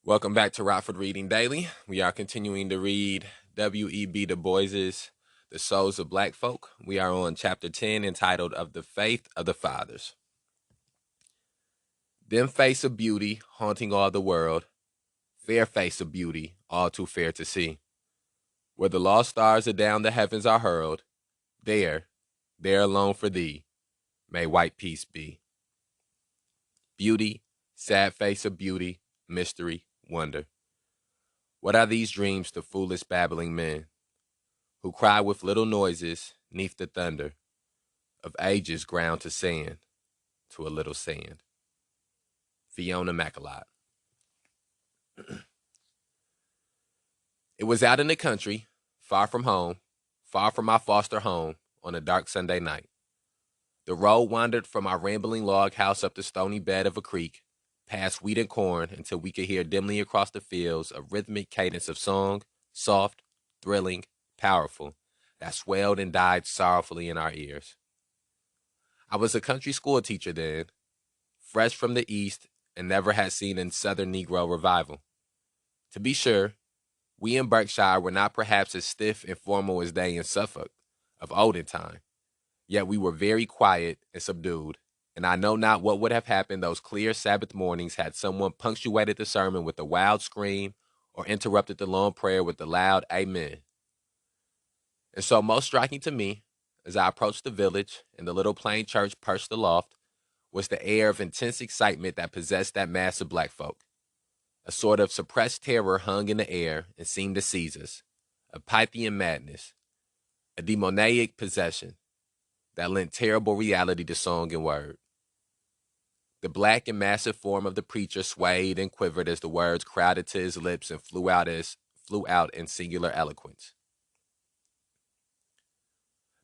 Welcome back to Rockford Reading Daily. We are continuing to read W.E.B. Du Bois's The Souls of Black Folk. We are on chapter 10 entitled Of the Faith of the Fathers. Them face of beauty haunting all the world, fair face of beauty all too fair to see. Where the lost stars adown the heavens are hurled, there alone for thee, may white peace be. Beauty, sad face of beauty, mystery, wonder. What are these dreams to foolish babbling men, who cry with little noises neath the thunder of ages ground to sand, to a little sand. Fiona MacLeod. It was out in the country, far from home, far from my foster home, on a dark Sunday night. The road wandered from our rambling log house up the stony bed of a creek, past wheat and corn, until we could hear dimly across the fields a rhythmic cadence of song, soft, thrilling, powerful, that swelled and died sorrowfully in our ears. I was a country school teacher then, fresh from the East, and never had seen a Southern Negro revival. To be sure, we in Berkshire were not perhaps as stiff and formal as they in Suffolk, of olden time, yet we were very quiet and subdued, and I know not what would have happened those clear Sabbath mornings had someone punctuated the sermon with a wild scream or interrupted the long prayer with the loud amen. And so most striking to me, as I approached the village and the little plain church perched aloft, was the air of intense excitement that possessed that mass of black folk. A sort of suppressed terror hung in the air and seemed to seize us, a Pythian madness, a demoniac possession that lent terrible reality to song and word. The black and massive form of the preacher swayed and quivered as the words crowded to his lips and flew out in singular eloquence.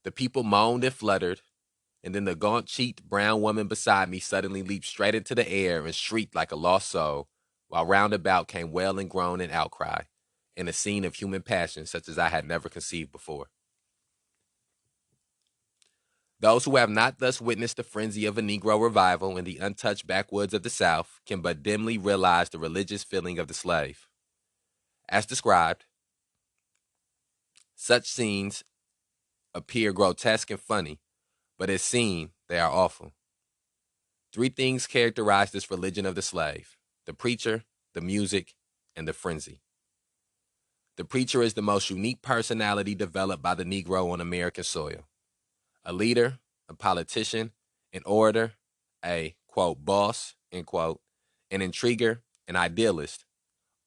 The people moaned and fluttered, and then the gaunt-cheeked brown woman beside me suddenly leaped straight into the air and shrieked like a lost soul, while round about came wail and groan and outcry, in a scene of human passion such as I had never conceived before. Those who have not thus witnessed the frenzy of a Negro revival in the untouched backwoods of the South can but dimly realize the religious feeling of the slave. As described, such scenes appear grotesque and funny, but as seen, they are awful. Three things characterize this religion of the slave: the preacher, the music, and the frenzy. The preacher is the most unique personality developed by the Negro on American soil. A leader, a politician, an orator, a, quote, boss, end quote, an intriguer, an idealist.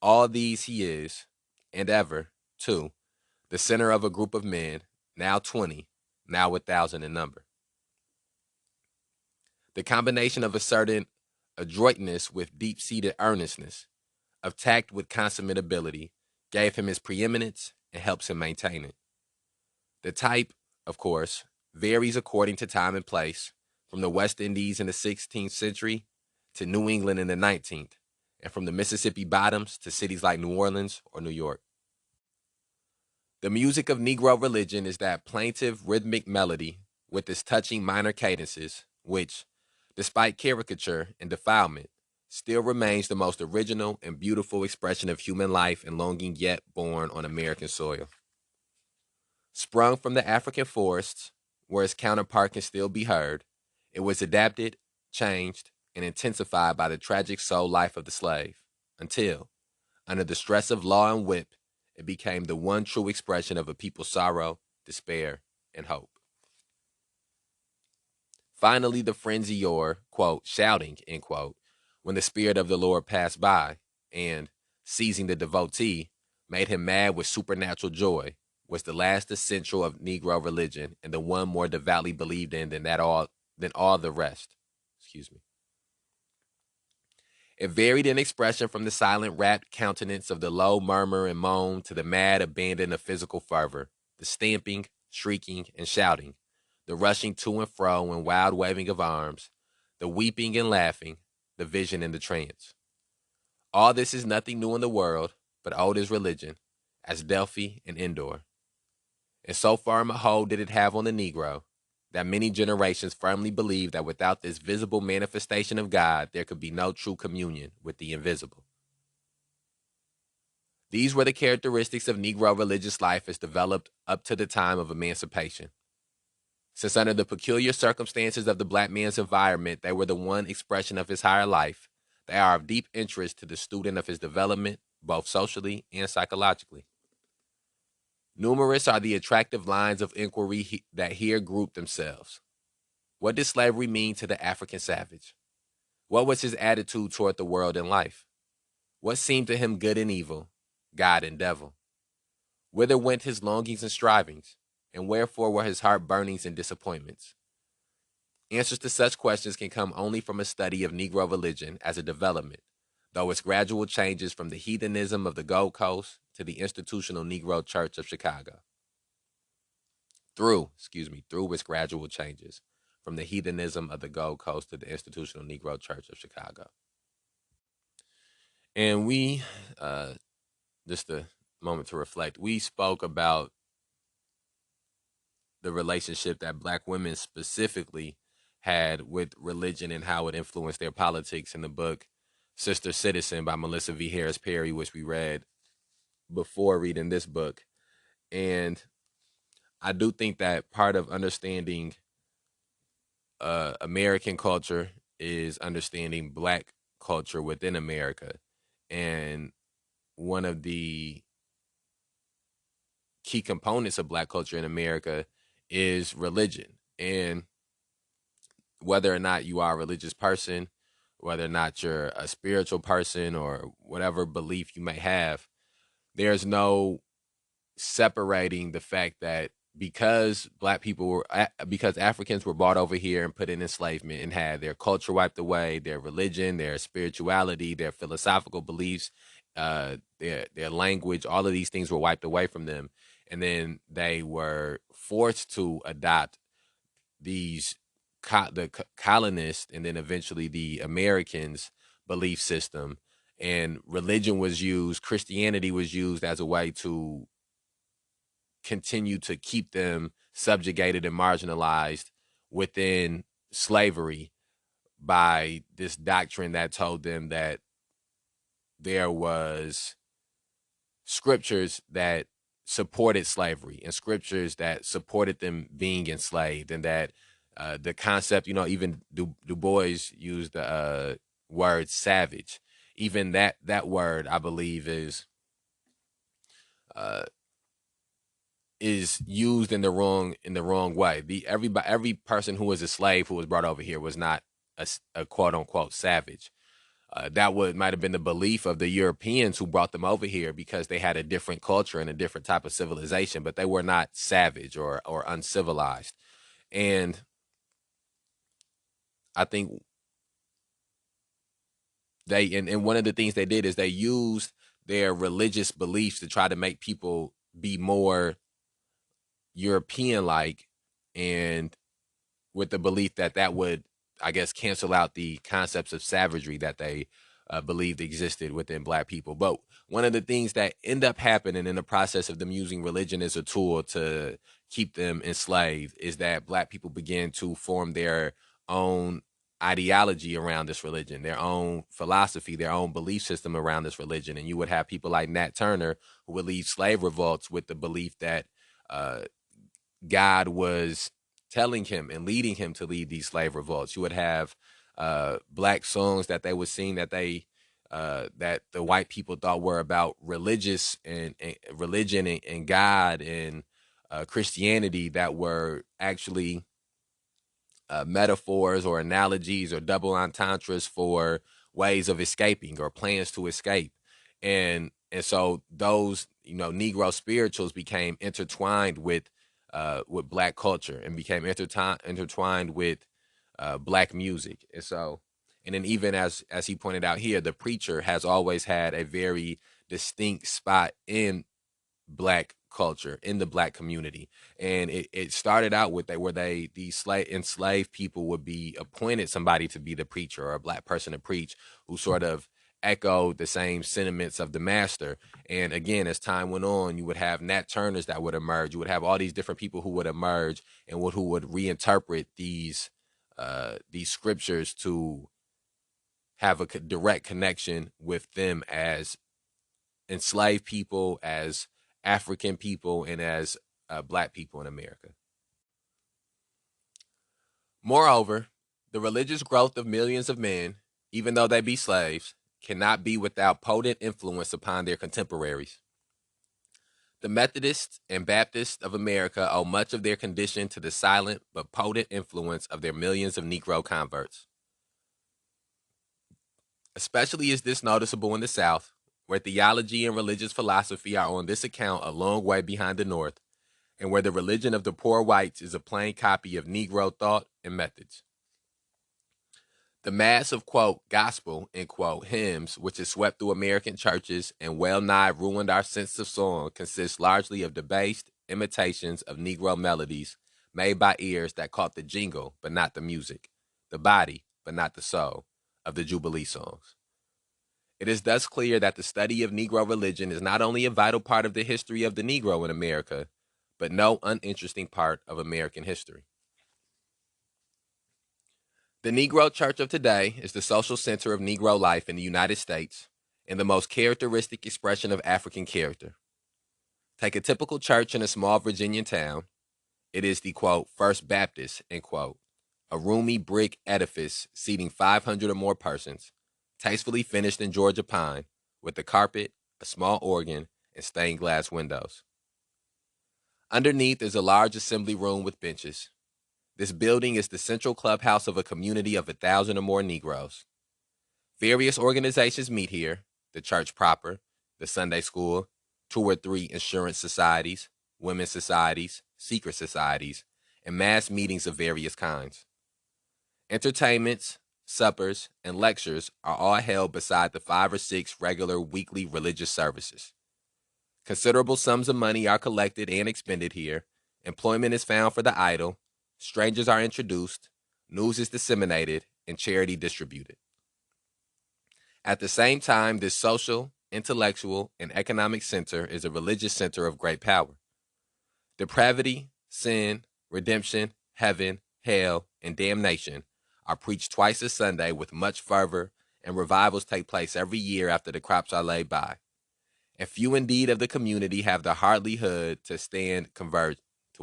All these he is, and ever, too, the center of a group of men, now 20, now 1,000 in number. The combination of a certain adroitness with deep-seated earnestness, of tact with consummate ability, gave him his preeminence and helps him maintain it. The type, of course, varies according to time and place, from the West Indies in the 16th century to New England in the 19th, and from the Mississippi bottoms to cities like New Orleans or New York. The music of Negro religion is that plaintive rhythmic melody with its touching minor cadences, which, despite caricature and defilement, still remains the most original and beautiful expression of human life and longing yet born on American soil. Sprung from the African forests, where its counterpart can still be heard, it was adapted, changed, and intensified by the tragic soul life of the slave, until, under the stress of law and whip, it became the one true expression of a people's sorrow, despair, and hope. Finally, the frenzy or, quote, shouting, end quote, when the Spirit of the Lord passed by and, seizing the devotee, made him mad with supernatural joy, was the last essential of Negro religion and the one more devoutly believed in than all the rest. It varied in expression from the silent rapt countenance of the low murmur and moan to the mad abandon of physical fervor, the stamping, shrieking, and shouting, the rushing to and fro and wild waving of arms, the weeping and laughing, the vision and the trance. All this is nothing new in the world, but old as religion, as Delphi and Endor. And so firm a hold did it have on the Negro, that many generations firmly believed that without this visible manifestation of God, there could be no true communion with the invisible. These were the characteristics of Negro religious life as developed up to the time of emancipation. Since under the peculiar circumstances of the black man's environment, they were the one expression of his higher life, they are of deep interest to the student of his development, both socially and psychologically. Numerous are the attractive lines of inquiry that here group themselves. What did slavery mean to the African savage? What was his attitude toward the world and life? What seemed to him good and evil, God and devil? Whither went his longings and strivings, and wherefore were his heart burnings and disappointments? Answers to such questions can come only from a study of Negro religion as a development, though its gradual changes from the heathenism of the Gold Coast to the institutional Negro Church of Chicago. Through its gradual changes from the heathenism of the Gold Coast to the institutional Negro Church of Chicago. And we, just a moment to reflect, we spoke about the relationship that black women specifically had with religion and how it influenced their politics in the book Sister Citizen by Melissa V. Harris Perry, which we read before reading this book. And I do think that part of understanding American culture is understanding black culture within America. And one of the key components of black culture in America is religion. And whether or not you are a religious person, whether or not you're a spiritual person or whatever belief you may have, there's no separating the fact that because because Africans were brought over here and put in enslavement and had their culture wiped away, their religion, their spirituality, their philosophical beliefs, their language, all of these things were wiped away from them. And then they were forced to adopt the colonists and then eventually the Americans' belief system. And religion was used, Christianity was used as a way to continue to keep them subjugated and marginalized within slavery by this doctrine that told them that there was scriptures that supported slavery and scriptures that supported them being enslaved, and that the concept, even Du Bois used the word savage. Even that word, I believe, is used in the wrong way. Every person who was a slave who was brought over here was not a quote unquote savage. That might have been the belief of the Europeans who brought them over here because they had a different culture and a different type of civilization, but they were not savage or uncivilized. And I think and one of the things they did is they used their religious beliefs to try to make people be more European-like, and with the belief that would, I guess, cancel out the concepts of savagery that they believed existed within black people. But one of the things that end up happening in the process of them using religion as a tool to keep them enslaved is that black people begin to form their own ideology around this religion, their own philosophy, their own belief system around this religion. And you would have people like Nat Turner who would lead slave revolts with the belief that God was telling him and leading him to lead these slave revolts. You would have black songs that they would sing that that the white people thought were about religious and religion and God and Christianity that were actually metaphors or analogies or double entendres for ways of escaping or plans to escape. And so those, Negro spirituals became intertwined with black culture and became intertwined with black music. And then even as he pointed out here, the preacher has always had a very distinct spot in black culture, in the black community. And it started out with where these enslaved people would be appointed somebody to be the preacher or a black person to preach who sort of echoed the same sentiments of the master. And again, as time went on, you would have Nat Turners that would emerge. You would have all these different people who would emerge and who would reinterpret these scriptures to have a direct connection with them as enslaved people, as African people, and as black people in America. Moreover, the religious growth of millions of men, even though they be slaves, cannot be without potent influence upon their contemporaries. The Methodists and Baptists of America owe much of their condition to the silent but potent influence of their millions of Negro converts. Especially is this noticeable in the South, where theology and religious philosophy are on this account a long way behind the North, and where the religion of the poor whites is a plain copy of Negro thought and methods. The mass of, quote, gospel, end quote, hymns, which has swept through American churches and well nigh ruined our sense of song, consists largely of debased imitations of Negro melodies made by ears that caught the jingle, but not the music, the body, but not the soul, of the Jubilee songs. It is thus clear that the study of Negro religion is not only a vital part of the history of the Negro in America, but no uninteresting part of American history. The Negro Church of today is the social center of Negro life in the United States and the most characteristic expression of African character. Take a typical church in a small Virginian town. It is the, quote, First Baptist, end quote, a roomy brick edifice seating 500 or more persons, tastefully finished in Georgia pine, with a carpet, a small organ, and stained glass windows. Underneath is a large assembly room with benches. This building is the central clubhouse of a community of 1,000 or more Negroes. Various organizations meet here: the church proper, the Sunday school, 2 or 3 insurance societies, women's societies, secret societies, and mass meetings of various kinds. Entertainments, suppers, and lectures are all held beside the 5 or 6 regular weekly religious services. Considerable sums of money are collected and expended here. Employment is found for the idle. Strangers are introduced, news is disseminated, and charity distributed. At the same time, this social, intellectual, and economic center is a religious center of great power. Depravity, sin, redemption, heaven, hell, and damnation are preached twice a Sunday with much fervor, and revivals take place every year after the crops are laid by. And few indeed of the community have the hardihood to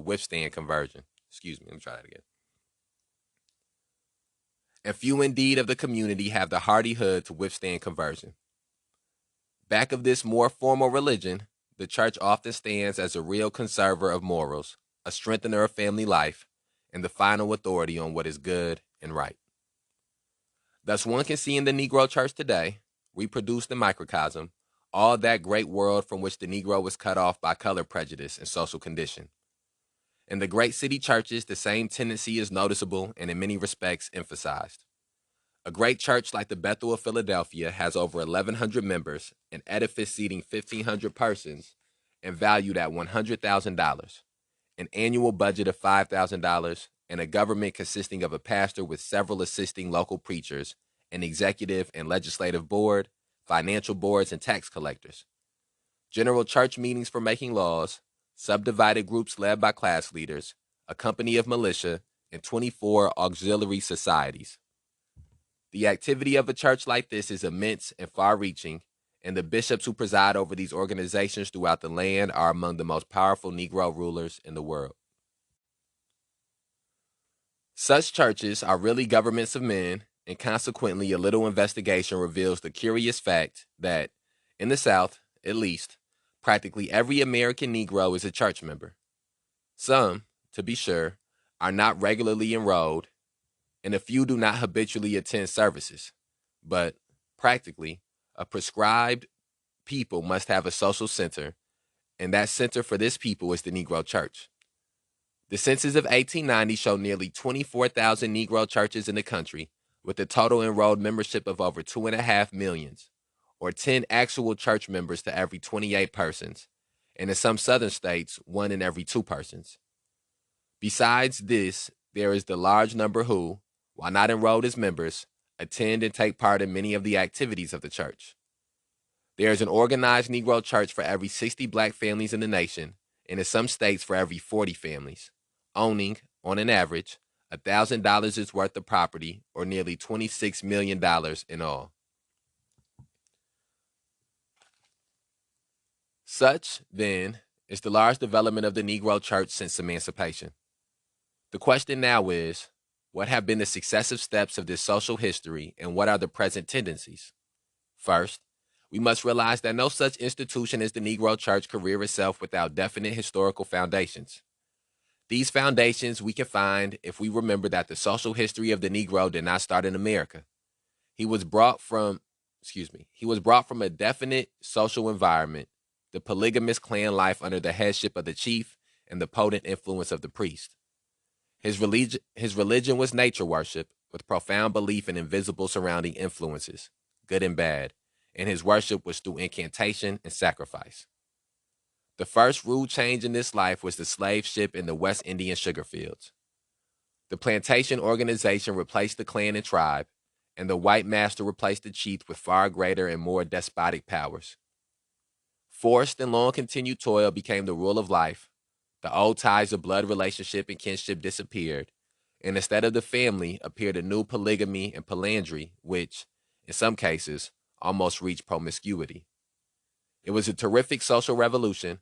withstand conversion. Excuse me, let me try that again. And few indeed of the community have the hardihood to withstand conversion. Back of this more formal religion, the church often stands as a real conserver of morals, a strengthener of family life, and the final authority on what is good and right. Thus one can see in the Negro church today, reproduced in microcosm, all that great world from which the Negro was cut off by color prejudice and social condition. In the great city churches, the same tendency is noticeable and in many respects emphasized. A great church like the Bethel of Philadelphia has over 1,100 members, an edifice seating 1,500 persons, and valued at $100,000, an annual budget of $5,000, and a government consisting of a pastor with several assisting local preachers, an executive and legislative board, financial boards, and tax collectors. General church meetings for making laws, subdivided groups led by class leaders, a company of militia, and 24 auxiliary societies. The activity of a church like this is immense and far-reaching, and the bishops who preside over these organizations throughout the land are among the most powerful Negro rulers in the world. Such churches are really governments of men, and consequently a little investigation reveals the curious fact that, in the South, at least, practically every American Negro is a church member. Some, to be sure, are not regularly enrolled, and a few do not habitually attend services. But, practically, a prescribed people must have a social center, and that center for this people is the Negro church. The census of 1890 showed nearly 24,000 Negro churches in the country, with a total enrolled membership of over 2.5 million, or 10 actual church members to every 28 persons, and in some southern states, 1 in every 2 persons. Besides this, there is the large number who, while not enrolled as members, attend and take part in many of the activities of the church. There is an organized Negro church for every 60 black families in the nation, and in some states for every 40 families, owning, on an average, $1,000 worth of property, or nearly $26 million in all. Such, then, is the large development of the Negro Church since emancipation. The question now is, what have been the successive steps of this social history and what are the present tendencies? First, we must realize that no such institution as the Negro Church could rear itself without definite historical foundations. These foundations we can find if we remember that the social history of the Negro did not start in America. He was brought from a definite social environment, the polygamous clan life under the headship of the chief and the potent influence of the priest. His religion was nature worship, with profound belief in invisible surrounding influences, good and bad, and his worship was through incantation and sacrifice. The first rude change in this life was the slave ship in the West Indian sugar fields. The plantation organization replaced the clan and tribe, and the white master replaced the chief with far greater and more despotic powers. Forced and long continued toil became the rule of life. The old ties of blood relationship and kinship disappeared, and instead of the family appeared a new polygamy and polyandry, which, in some cases, almost reached promiscuity. It was a terrific social revolution,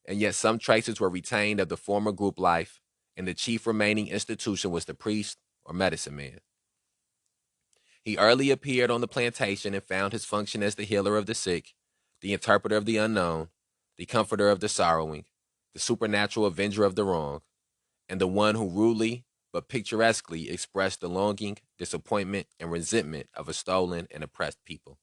and yet some traces were retained of the former group life, and the chief remaining institution was the priest or medicine man. He early appeared on the plantation and found his function as the healer of the sick, the interpreter of the unknown, the comforter of the sorrowing, the supernatural avenger of the wrong, and the one who rudely but picturesquely expressed the longing, disappointment, and resentment of a stolen and oppressed people.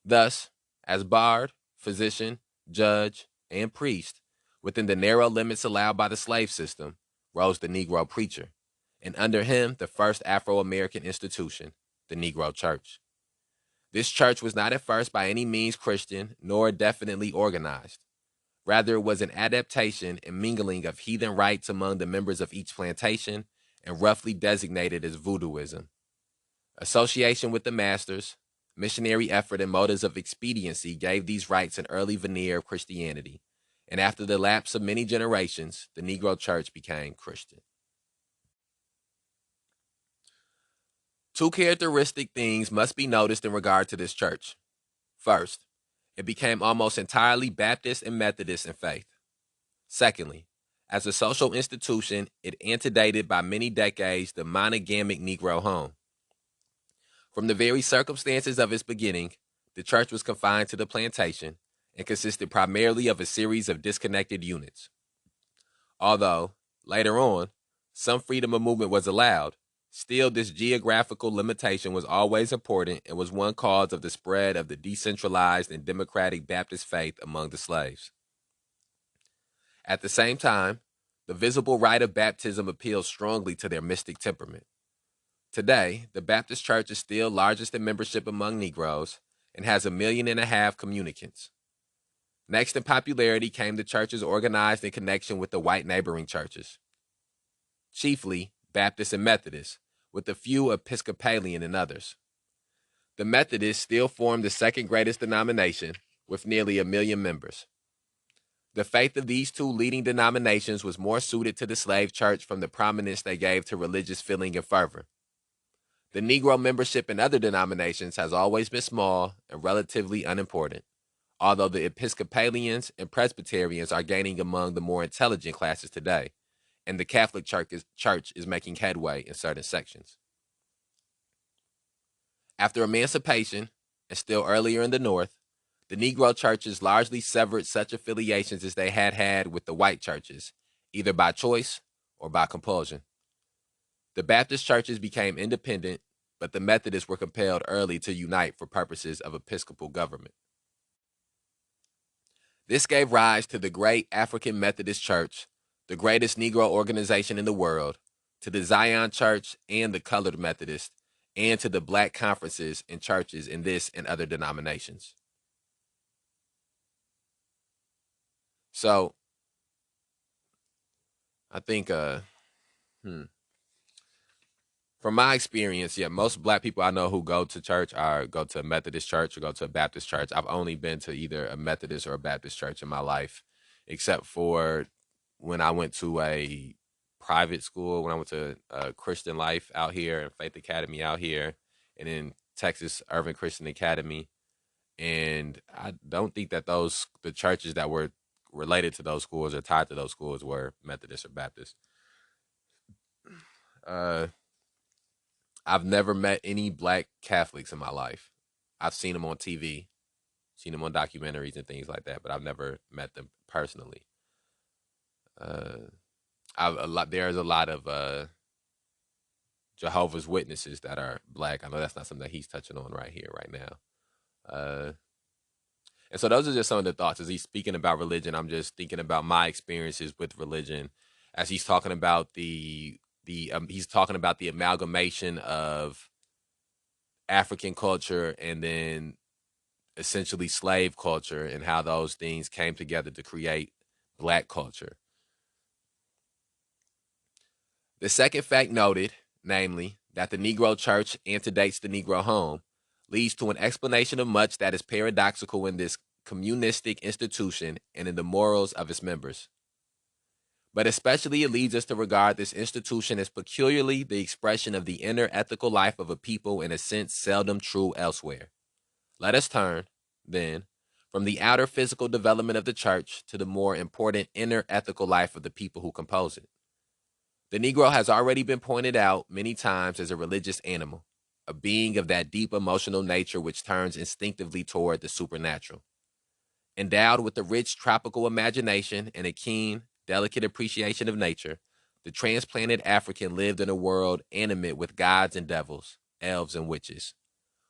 Thus, as bard, physician, judge, and priest, within the narrow limits allowed by the slave system, rose the Negro preacher, and under him the first Afro-American institution, the Negro Church. This church was not at first by any means Christian, nor definitely organized. Rather, it was an adaptation and mingling of heathen rites among the members of each plantation, and roughly designated as voodooism. Association with the masters, missionary effort, and motives of expediency gave these rites an early veneer of Christianity, and after the lapse of many generations, the Negro Church became Christian. Two characteristic things must be noticed in regard to this church. First, it became almost entirely Baptist and Methodist in faith. Secondly, as a social institution, it antedated by many decades the monogamic Negro home. From the very circumstances of its beginning, the church was confined to the plantation and consisted primarily of a series of disconnected units. Although, later on, some freedom of movement was allowed, still this geographical limitation was always important and was one cause of the spread of the decentralized and democratic Baptist faith among the slaves. At the same time, the visible rite of baptism appeals strongly to their mystic temperament. Today, the Baptist Church is still largest in membership among Negroes and has 1.5 million communicants. Next in popularity came the churches organized in connection with the white neighboring churches, chiefly Baptist and Methodist, with a few Episcopalian and others. The Methodists still form the second greatest denomination, with nearly 1 million members. The faith of these two leading denominations was more suited to the slave church from the prominence they gave to religious feeling and fervor. The Negro membership in other denominations has always been small and relatively unimportant, although the Episcopalians and Presbyterians are gaining among the more intelligent classes today, and the Catholic Church is making headway in certain sections. After emancipation, and still earlier in the North, the Negro churches largely severed such affiliations as they had had with the white churches, either by choice or by compulsion. The Baptist churches became independent, but the Methodists were compelled early to unite for purposes of episcopal government. This gave rise to the great African Methodist Church, the greatest Negro organization in the world, to the Zion Church and the Colored Methodist, and to the black conferences and churches in this and other denominations. So, I think, from my experience, yeah, most black people I know who go to church go to a Methodist church or go to a Baptist church. I've only been to either a Methodist or a Baptist church in my life, except for when I went to a private school, when I went to Christian Life out here and Faith Academy out here, and in Texas Urban Christian Academy. And I don't think that the churches that were related to those schools or tied to those schools were Methodist or Baptist. Uh, I've never met any black Catholics in my life. I've seen them on TV, seen them on documentaries and things like that, but I've never met them personally. Uh, there's a lot of Jehovah's Witnesses that are black. I know that's not something that he's touching on right here, right now. Uh, and so those are just some of the thoughts as he's speaking about religion. I'm just thinking about my experiences with religion, as he's talking about he's talking about the amalgamation of African culture and then essentially slave culture and how those things came together to create black culture. The second fact noted, namely, that the Negro Church antedates the Negro home, leads to an explanation of much that is paradoxical in this communistic institution and in the morals of its members. But especially it leads us to regard this institution as peculiarly the expression of the inner ethical life of a people in a sense seldom true elsewhere. Let us turn, then, from the outer physical development of the church to the more important inner ethical life of the people who compose it. The Negro has already been pointed out many times as a religious animal, a being of that deep emotional nature which turns instinctively toward the supernatural. Endowed with a rich tropical imagination and a keen, delicate appreciation of nature, the transplanted African lived in a world animate with gods and devils, elves and witches,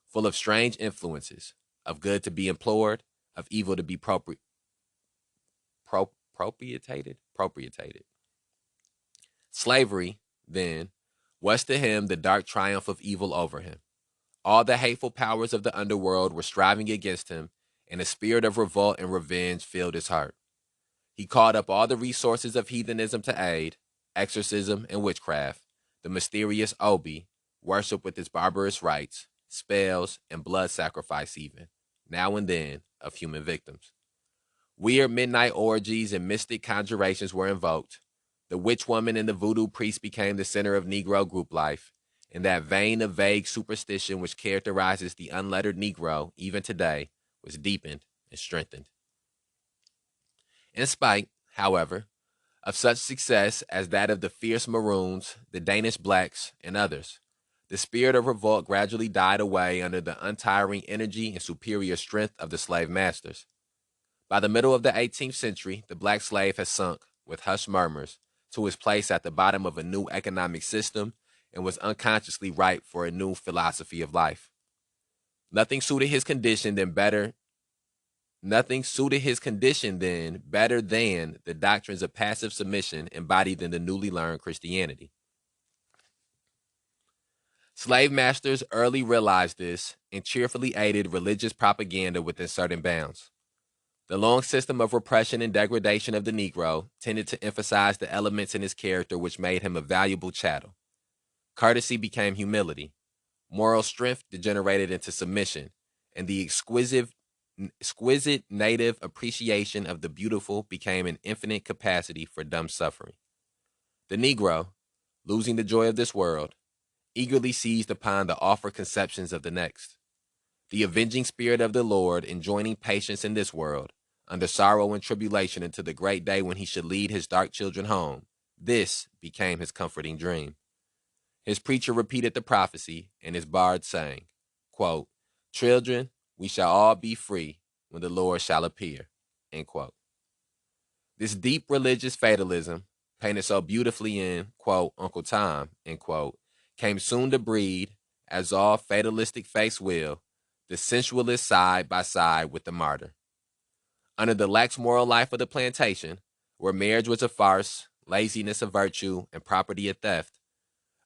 full of strange influences, of good to be implored, of evil to be propitiated. Slavery, then, was to him the dark triumph of evil over him. All the hateful powers of the underworld were striving against him, and a spirit of revolt and revenge filled his heart. He called up all the resources of heathenism to aid, exorcism and witchcraft, the mysterious Obi, worship with its barbarous rites, spells, and blood sacrifice even, now and then, of human victims. Weird midnight orgies and mystic conjurations were invoked. The witch woman and the voodoo priest became the center of Negro group life, and that vein of vague superstition which characterizes the unlettered Negro, even today, was deepened and strengthened. In spite, however, of such success as that of the fierce Maroons, the Danish blacks, and others, the spirit of revolt gradually died away under the untiring energy and superior strength of the slave masters. By the middle of the 18th century, the black slave has sunk, with hushed murmurs, to his place at the bottom of a new economic system and was unconsciously ripe for a new philosophy of life. Nothing suited his condition then better Nothing suited his condition then better than the doctrines of passive submission embodied in the newly learned Christianity. Slave masters early realized this and cheerfully aided religious propaganda within certain bounds. The long system of repression and degradation of the Negro tended to emphasize the elements in his character which made him a valuable chattel. Courtesy became humility, moral strength degenerated into submission, and the exquisite native appreciation of the beautiful became an infinite capacity for dumb suffering. The Negro, losing the joy of this world, eagerly seized upon the offered conceptions of the next. The avenging spirit of the Lord enjoining patience in this world, under sorrow and tribulation until the great day when he should lead his dark children home, this became his comforting dream. His preacher repeated the prophecy, and his bard sang, quote, "Children, we shall all be free when the Lord shall appear." End quote. This deep religious fatalism, painted so beautifully in, quote, Uncle Tom, end quote, came soon to breed, as all fatalistic faiths will, the sensualist side by side with the martyr. Under the lax moral life of the plantation, where marriage was a farce, laziness a virtue, and property a theft,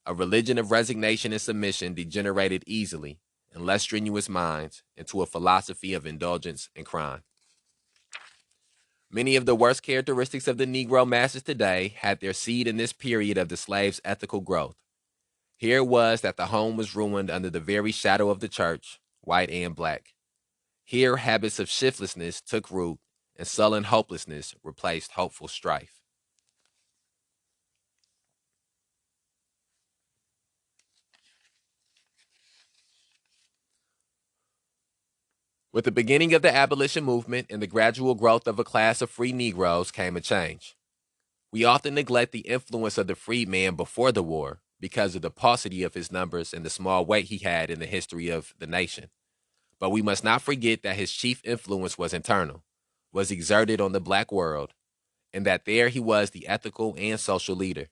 a religion of resignation and submission degenerated easily, in less strenuous minds, into a philosophy of indulgence and crime. Many of the worst characteristics of the Negro masses today had their seed in this period of the slave's ethical growth. Here it was that the home was ruined under the very shadow of the church, white and black. Here habits of shiftlessness took root, and sullen hopelessness replaced hopeful strife. With the beginning of the abolition movement and the gradual growth of a class of free Negroes came a change. We often neglect the influence of the freedman before the war because of the paucity of his numbers and the small weight he had in the history of the nation. But we must not forget that his chief influence was internal, was exerted on the black world, and that there he was the ethical and social leader.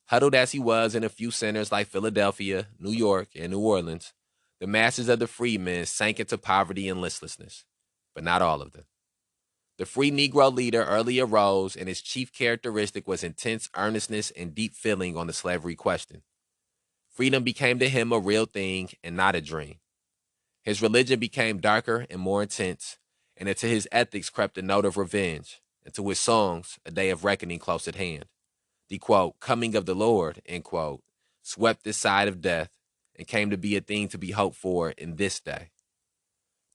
Huddled as he was in a few centers like Philadelphia, New York, and New Orleans, the masses of the freedmen sank into poverty and listlessness, but not all of them. The free Negro leader early arose, and his chief characteristic was intense earnestness and deep feeling on the slavery question. Freedom became to him a real thing and not a dream. His religion became darker and more intense, and into his ethics crept a note of revenge, and to his songs a day of reckoning close at hand. The, quote, coming of the Lord, end quote, swept this side of death and came to be a thing to be hoped for in this day.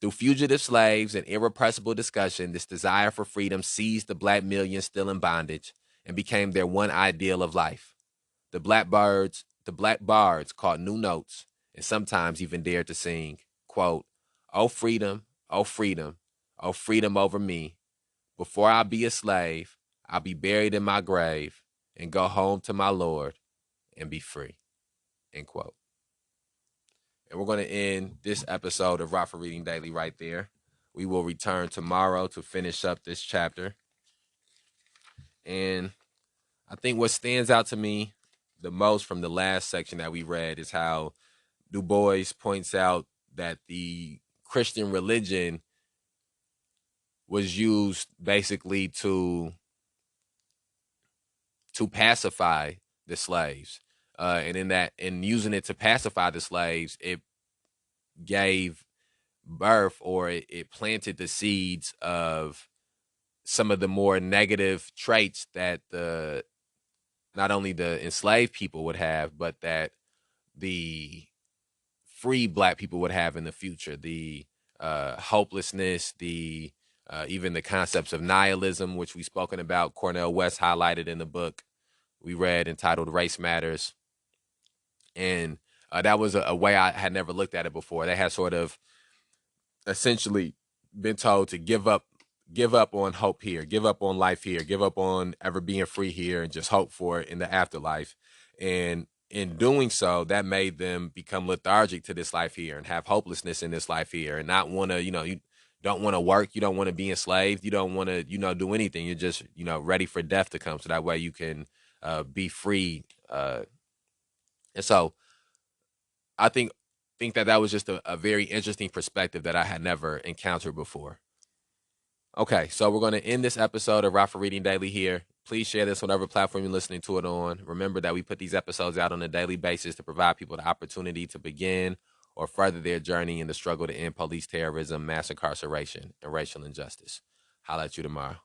Through fugitive slaves and irrepressible discussion, this desire for freedom seized the black millions still in bondage and became their one ideal of life. The black bards caught new notes and sometimes even dared to sing, quote, oh freedom, oh freedom, oh freedom over me. Before I be a slave, I'll be buried in my grave and go home to my Lord and be free, end quote. And we're going to end this episode of Rockford Reading Daily right there. We will return tomorrow to finish up this chapter. And I think what stands out to me the most from the last section that we read is how Du Bois points out that the Christian religion was used basically to pacify the slaves. And in using it to pacify the slaves, it gave birth, or it planted the seeds of some of the more negative traits that not only the enslaved people would have, but that the free black people would have in the future. The hopelessness, the even the concepts of nihilism, which we've spoken about. Cornel West highlighted in the book we read entitled Race Matters. And that was a way I had never looked at it before. They had sort of essentially been told to give up on hope here, give up on life here, give up on ever being free here, and just hope for it in the afterlife. And in doing so, that made them become lethargic to this life here and have hopelessness in this life here and not want to, you don't want to work, you don't want to be enslaved, you don't want to, do anything. You're just, ready for death to come so that way you can be free. And so I think that was just a very interesting perspective that I had never encountered before. Okay, so we're going to end this episode of Rockford Reading Daily here. Please share this on whatever platform you're listening to it on. Remember that we put these episodes out on a daily basis to provide people the opportunity to begin or further their journey in the struggle to end police terrorism, mass incarceration, and racial injustice. Holla at you tomorrow.